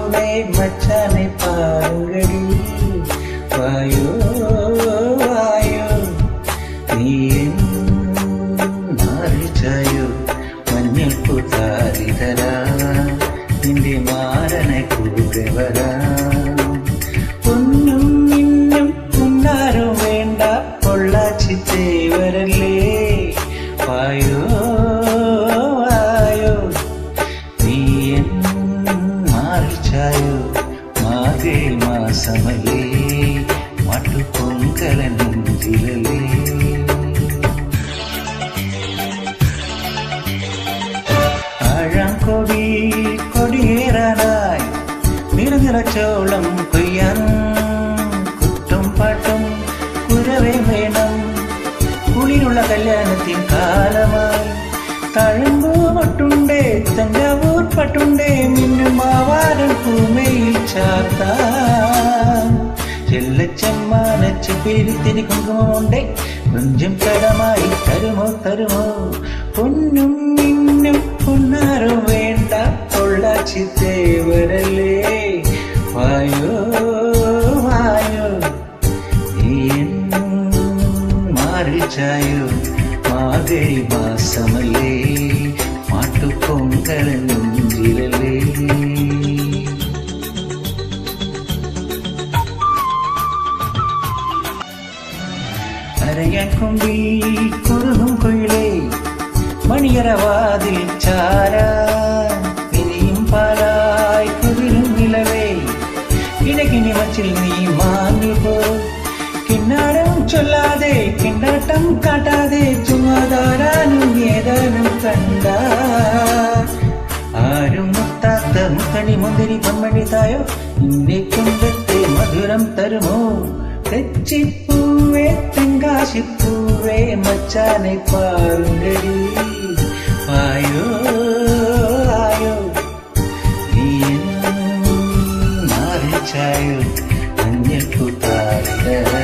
பூவே மச்சானை பாருங்கடி. வாயோ വായോ നീ മാറിച്ചായോ മഞ്ഞൾ പൂത്താരിതരാ നിന്റെ മാറനെ കൂടെ വരാം. പൊന്നും മിന്നും പുന്നാരും വേണ്ട പൊള്ളാച്ചി തേവരല്ലേ. വായോ വായോ നീ മാറിച്ചായോ മാഘേ മാസമല്ലേ മട്ടു പൊങ്കലൻ നെഞ്ചിലല്ലേ. ആഴംകൊടി കൊടിയേറാനായി നിറനിറച്ചോളം കൊയ്യാൻ കുട്ടും പാട്ടും കുരവേ വേണം. കുളിരുള്ള കല്യാണത്തിൻ കാലമായി തഴമ്പൂ മട്ടുണ്ടേ തഞ്ചാവൂർ പട്ടുണ്ടേ മിന്നുമാവാരൻ പൂമയിൽ ചാർത്താൻ. ചെല്ലച്ചമ്മാനച്ച് പിരിത്തിരി കുങ്കുമമുണ്ടേ കൊഞ്ചം കടമായി തരുമോ തരുമോ. പൊന്നും മിന്നും പൊന്നാരും വേണ്ട പൊള്ളാച്ചി തേവരല്ലേ. വായോ വായോ നീ മാറിച്ചായോ മാർഗഴി മാസമല്ലേ മാട്ടു പൊങ്കലൻ നെഞ്ചിലല്ലേ. അരയാൻ കൊമ്പി കുറുകും കൊയിലേ മണിയറവാതിൽ ചാരാൻ പിരിയും പാലായി കുതിരും നിലവേ. കിണകിനി മച്ചിൽ നീ മാഞ്ഞുപോ കിന്നാരം ചൊല്ലാതെ കിണ്ടാട്ടം കാട്ടാതെ ചുമ്മാതാരാനും ഏതാനും കണ്ട. ആരും മുത്താത്ത മുക്കണി മുന്തിരി പൊന്മണി തായോ നിന്റെ കുന്തത്തെ മധുരം തരുമോ. തെച്ചിപ്പൂവേ തെങ്കാശിപ്പൂവേ മച്ചാനെ പാരുങ്കടി. വായോ വായോ നീ മാറിച്ചായോ മഞ്ഞൾ പൂത്താരിതരാ